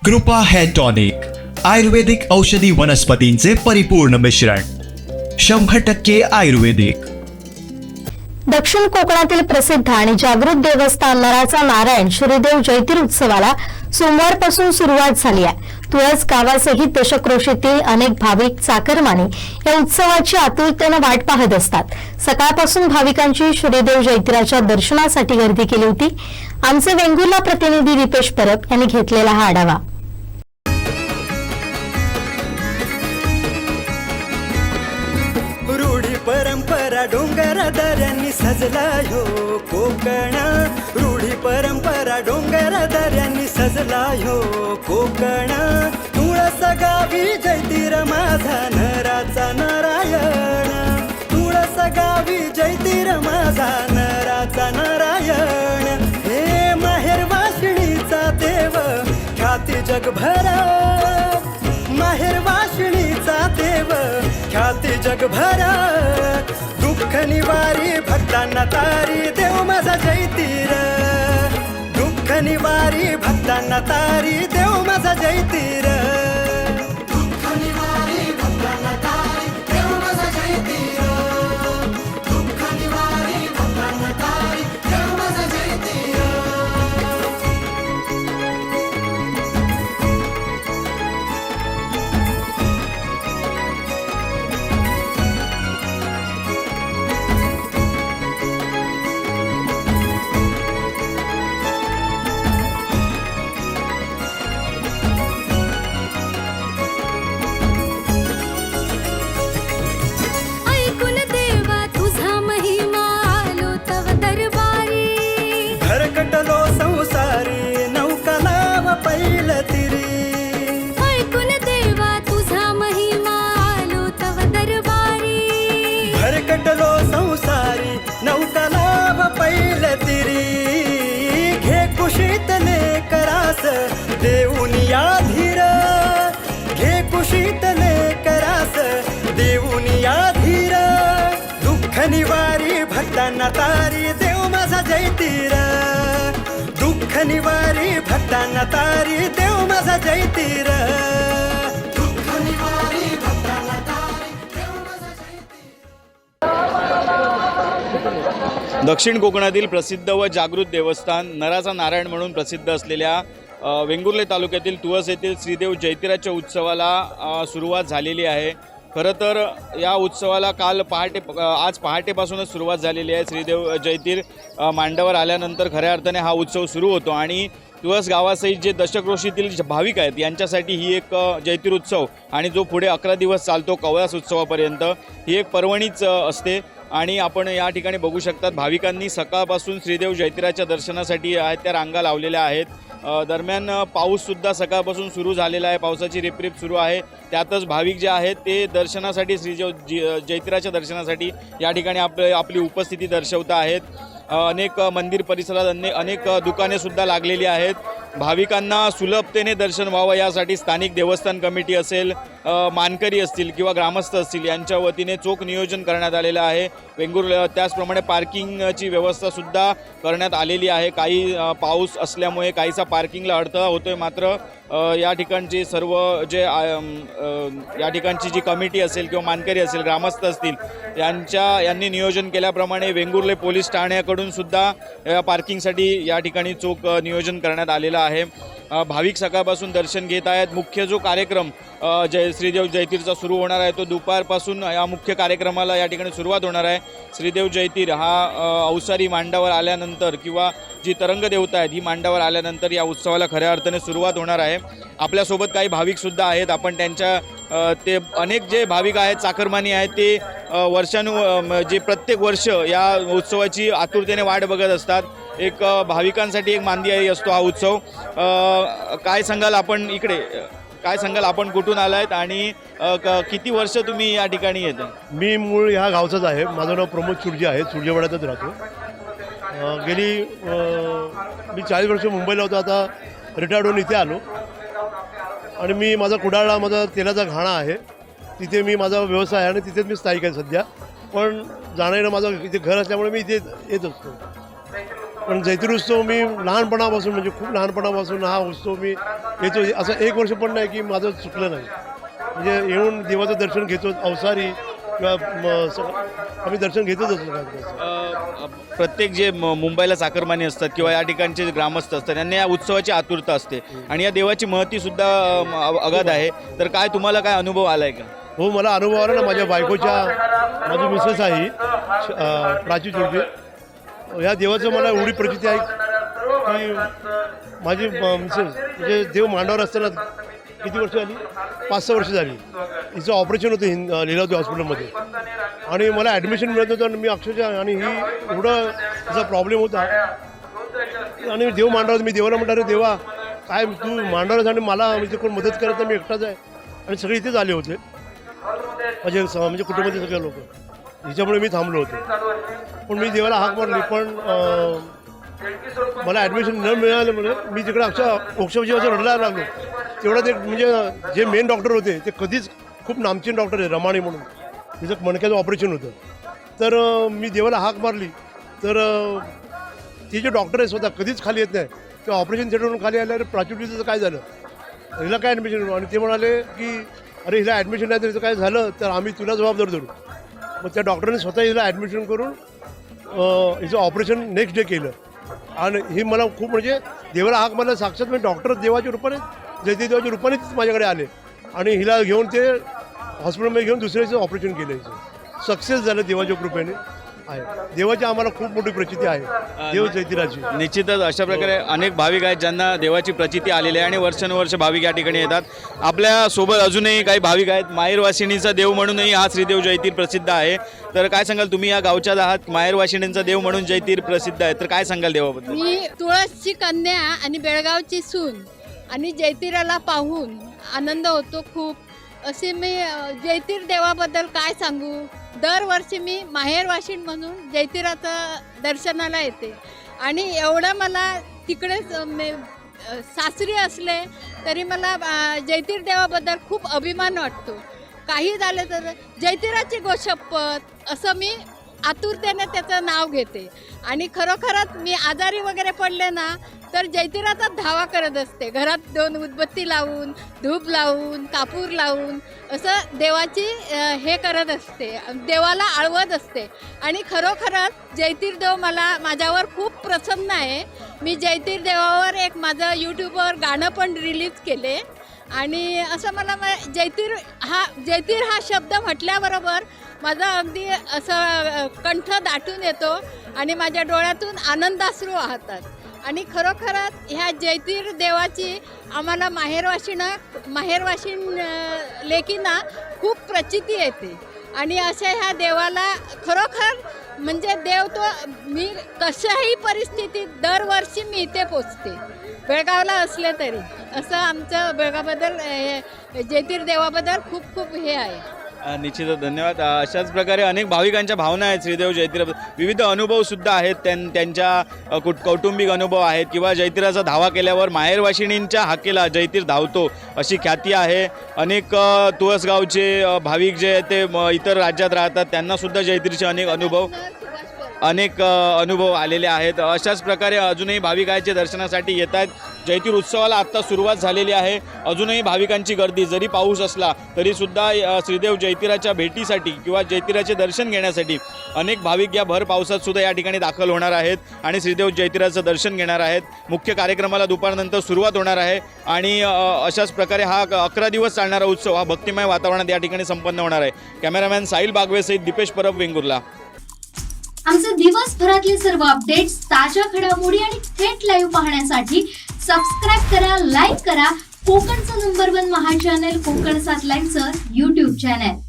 कृपा hair tonic, आयुर्वेदिक औषधी वनस्पतींचे परिपूर्ण मिश्रण, 100% आयुर्वेदिक। दक्षिण कोकणातील प्रसिद्ध आणि जागृत देवस्थान नराचा नारायण श्रीदेव जयतीर उत्सवाला सोमवारपासून सुरुवात झाली आहे। तुळस गावासहित दशक्रोशीतील अनेक भाविक चाकरमानी या उत्सवाची आतुरतेने वाट पाहत असतात। सकाळपासून भाविकांची श्रीदेव जयतीराच्या दर्शनासाठी गर्दी केली होती। आमचे वेंगुर्ला प्रतिनिधी दीपेश परब यांनी घेतलेला हा आढावा। परंपरा डोंगर दऱ्यांनी सजला ह्यो कोकण, रूढी परंपरा डोंगर दऱ्यांनी सजला ह्यो कोकण। तुळस गावी जयतीर माझा नराचा नारायण, तुळस गावी जयतीर माझा नराचा नारायण। हे माहेर वाशिणीचा देव ख्याती जगभर, माहेर वाशिणीचा देव ख्याती जगभर। दुःख निवारी भक्तांना तारी देव माझा जयतीर, दुःख निवारी भक्तांना तारी देव माझा जयतीर, दुःख निवारी भक्तांना तारी देव माझा जयतीर, दुःख निवारी भक्तांना तारी देव माझा जयतीर। भरकटलो संसारी नौका नाव पैल तिरी, ऐकून देवा तुझा महिमा आलो तव दरबारी। भरकटलो संसारी नौका नाव पैल तिरी, घे कुशीतले करास देऊनी धीर, घे कुशीतले करास देऊनी धीर। दुःख निवारी भक्तांना तारी देव माझा जयतीर, दुःख निवारी भक्तांना तारी देव माझा जयतीर, दुःख निवारी भक्तांना तारी देव माझा जयतीर। दक्षिण कोकणातील प्रसिद्ध व जागृत देवस्थान नराचा नारायण म्हणून प्रसिद्ध असलेल्या वेंगुर्ले तालुक्यातील तुळस येथील श्रीदेव जयतीराच्या उत्सवाला सुरुवात झालेली आहे। खरं तर या उत्सवाला आज पहाटेपासूनच सुरुवात झालेली आहे। श्रीदेव जयतीर मांडावर आल्यानंतर खऱ्या अर्थाने हा उत्सव सुरू होतो आणि तुळस गावासहित जे दशक्रोशीतील भाविक आहेत यांच्यासाठी ही एक जयतीर उत्सव आणि जो पुढे 11 दिवस चालतो कवळास उत्सवापर्यंत, ही एक पर्वणीच असते। आणि आपण या ठिकाणी बघू शकतात भाविकांनी सकाळपासून श्रीदेव जयतीराच्या दर्शनासाठी त्या रांगा लावलेल्या आहेत। दरम्यान पाऊससुद्धा सकाळपासून सुरू झालेला आहे, पावसाची रिपरिप सुरू आहे। त्यातच भाविक जे आहेत ते दर्शनासाठी जयतीराच्या दर्शनासाठी या ठिकाणी आपली उपस्थिती दर्शवत आहेत। अनेक मंदिर परिसरात अनेक दुकानेसुद्धा लागलेली आहेत। भाविकांना सुलभतेने दर्शन व्हावं यासाठी स्थानिक देवस्थान कमिटी असेल, मानकरी असतील किंवा ग्रामस्थ असतील यांच्या वतीने चोख नियोजन करण्यात आलेलं आहे। त्याचप्रमाणे पार्किंगची व्यवस्थासुद्धा करण्यात आलेली आहे। काही पाऊस असल्यामुळे काहीसा पार्किंगला अडथळा होतोय, मात्र या ठिकाणची सर्व या ठिकाणची जी कमिटी असेल किंवा मानकरी असेल, ग्रामस्थ असतील यांनी नियोजन केल्याप्रमाणे वेंगुर्ले पोलीस ठाण्याकडून सुद्धा या पार्किंगसाठी या ठिकाणी चोख नियोजन करण्यात आलेलं आहे। भाविक सकाळपासून दर्शन घेत आहेत। मुख्य जो कार्यक्रम श्रीदेव जयतीरचा सुरू होणार आहे तो दुपारपासून या मुख्य कार्यक्रमाला या ठिकाणी सुरुवात होणार आहे। श्रीदेव जयतीर हा अवसारी मांडावर आल्यानंतर किंवा जी तरंग देवता आहेत ही मांडावर आल्यानंतर या उत्सवाला खऱ्या अर्थाने सुरुवात होणार आहे। आपल्यासोबत काही भाविकसुद्धा आहेत, आपण ते अनेक जे भाविक आहेत चाकरमानी आहेत ते जे प्रत्येक वर्ष या उत्सवाची आतुरतेने वाट बघत असतात। एक भाविकांसाठी एक मांदियाळी असतो हा उत्सव। काय सांगाल आपण इकडे, काय सांगाल आपण कुठून आलायत आणि किती वर्ष तुम्ही या ठिकाणी येता? मी मूळ ह्या गावचाच आहे। माझं नाव प्रमोद सुर्जे आहे, सुर्जेवाड्यातच राहतो। मी 40 वर्ष मुंबईला होतो, आता रिटायर्ड होऊन इथे आलो आणि मी माझा कुडाळला माझा तेलाचा घाणा आहे, तिथे मी माझा व्यवसाय आहे आणि तिथेच मी स्थायिक आहे सध्या। पण जाणं येणं माझं इथे घर असल्यामुळे मी इथे येत असतो। पण जैतिर उत्सव मी लहानपणापासून म्हणजे खूप लहानपणापासून हा उत्सव मी येतो. असं 1 वर्ष पण नाही की माझं चुकलं नाही. म्हणजे येऊन देवाचं दर्शन घेतो. अवसारी किंवा आम्ही दर्शन घेतच असतो. प्रत्येक जे मुंबईला चाकरमानी असतात किंवा या ठिकाणचे जे ग्रामस्थ असतात त्यांना या उत्सवाची आतुरता असते आणि या देवाची महतीसुद्धा अगाध आहे. तर काय तुम्हाला काय अनुभव आला आहे का? हो, मला अनुभव आला ना. माझ्या बायकोच्या माझी मिसेस आहे प्राची चोळगे. ह्या देवाचं मला एवढी प्रचिती आहे की माझी मिसेस म्हणजे देव मांडावर असताना किती वर्ष झाली? 5-6 वर्ष झाली. हिचं ऑपरेशन होतं लीलावती हॉस्पिटलमध्ये आणि मला ॲडमिशन मिळत होतं आणि मी अक्षरशः आणि ही एवढं तिचा प्रॉब्लेम होता आणि देव मांडावर मी देवाला म्हटलं अरे देवा काय तू मांडावरच आणि मला म्हणजे कोण मदत करत नाही, मी एकटाच आहे. आणि सगळे इथेच आले होते म्हणजे कुटुंबातील सगळे लोक. हिच्यामुळे मी थांबलो होतो. पण मी देवाला हाक मारली पण मला ॲडमिशन न मिळाल्यामुळे मी तिकडे अक्षरशः असं रडायला लागलो. तेवढं ते म्हणजे जे मेन डॉक्टर होते ते कधीच खूप नामचीन डॉक्टर आहे रमाणी म्हणून. तिचं मणक्याचं ऑपरेशन होतं. तर मी देवाला हाक मारली तर ते जे डॉक्टर आहे स्वतः कधीच खाली येत नाही. ते ऑपरेशन थिएटरवरून खाली आल्यावर प्राच्युतीचं काय झालं, हिला काय ॲडमिशन, आणि ते म्हणाले की अरे हिला ॲडमिशन नाही तर हिचं काय झालं तर आम्ही तुला जबाबदार धरू. मग त्या डॉक्टरांनी स्वतः हिला ॲडमिशन करून हिचं ऑपरेशन नेक्स्ट डे केलं. आणि ही मला खूप म्हणजे देवाला हाक मारला साक्षात मी डॉक्टर देवाच्या रूपाने जयती देवाच्या रूपानेच माझ्याकडे आले आणि हिला घेऊन ते हॉस्पिटलमध्ये घेऊन दुसऱ्याचं ऑपरेशन केलं. हिचं सक्सेस झालं देवाच्या कृपेने आहे. देवाची आम्हाला खूप मोठी प्रचिती आहे देव जयतीराची. निश्चितच अशा प्रकारे अनेक भाविक आहेत ज्यांना देवाची प्रचिती आलेली आहे आणि वर्षानुवर्ष भाविक या ठिकाणी येतात. आपल्यासोबत अजूनही काही भाविक आहेत. माहेरवासिनीचा देव म्हणूनही हा श्रीदेव जयतीर प्रसिद्ध आहे. तर काय सांगाल, तुम्ही या गावच्या आहात, माहेरवासिनींचा देव म्हणून जयतीर प्रसिद्ध आहे, तर काय सांगाल देवाबद्दल? मी तुळसची कन्या आणि बेळगावची सून आणि जयतीराला पाहून आनंद होतो खूप. असे मी जयतीर देवाबद्दल काय सांगू. दरवर्षी मी माहेरवाशीण म्हणून जयतीराचं दर्शनाला येते आणि एवढं मला तिकडेच सासरी असले तरी मला जयतीर देवाबद्दल खूप अभिमान वाटतो. काही झालं तर जयतीराची गोशपथ असं मी आतुरतेने त्याचं नाव घेते. आणि खरोखरच मी आजारी वगैरे पडले ना तर जयतीराचा धावा करत असते. घरात 2 उदबत्ती लावून, धूप लावून, कापूर लावून असं देवाची हे करत असते, देवाला आळवत असते. आणि खरोखरच जयतीर देव माझ्यावर खूप प्रसन्न आहे. मी जयतीर देवावर एक माझं यूट्यूबवर गाणं पण रिलीज केले आणि असं मला जयतीर हा शब्द म्हटल्याबरोबर माझा अगदी असं कंठ दाटून येतो आणि माझ्या डोळ्यातून आनंदाश्रू वाहतात. आणि खरोखरच ह्या जयतीर देवाची आम्हाला माहेरवाशीण लेकींना खूप प्रचिती येते. आणि अशा ह्या देवाला खरोखर म्हणजे देव तो मी कशाही परिस्थितीत दरवर्षी मी इथे पोचते बेळगावला असले तरी. असं आमचं बेळगावबद्दल जयतीर देवाबद्दल खूप खूप हे आहे. निश्चितच धन्यवाद. अशाच प्रकारे अनेक भाविकांच्या भावना आहेत श्रीदेव जयतीर. विविध अनुभवसुद्धा आहेत त्यांच्या कौटुंबिक अनुभव आहेत किंवा जयतीराचा धावा केल्यावर माहेरवाशिणींच्या हाकेला जयतीर धावतो अशी ख्याती आहे. अनेक तुळसगावचे भाविक जे आहेत ते इतर राज्यात राहतात त्यांनासुद्धा जयतीरचे अनेक अनुभव आलेले आहेत. अशाच प्रकारे अजूनही भाविक आहेत जे दर्शनासाठी येत आहेत. जयतीर उत्सवाला आत्ता सुरुवात झालेली आहे. अजूनही भाविकांची गर्दी जरी पाऊस असला तरीसुद्धा श्रीदेव जयतीराच्या भेटीसाठी किंवा जयतीराचे दर्शन घेण्यासाठी अनेक भाविक या भर पावसात सुद्धा या ठिकाणी दाखल होणार आहेत आणि श्रीदेव जयतीराचं दर्शन घेणार आहेत. मुख्य कार्यक्रमाला दुपारनंतर सुरुवात होणार आहे आणि अशाच प्रकारे हा 11 दिवस चालणारा उत्सव हा भक्तिमय वातावरणात या ठिकाणी संपन्न होणार आहे. कॅमेरामॅन साहिल बागवेसहित दीपेश परब, वेंगुर्ला. आमचे दिवसभरातले सर्व अपडेट्स, ताज्या घडामोडी आणि थेट लाईव्ह पाहण्यासाठी सबस्क्राईब करा, लाईक करा कोकणचं नंबर 1 महा चॅनल कोकण 7 लाईव्हचं YouTube चॅनल.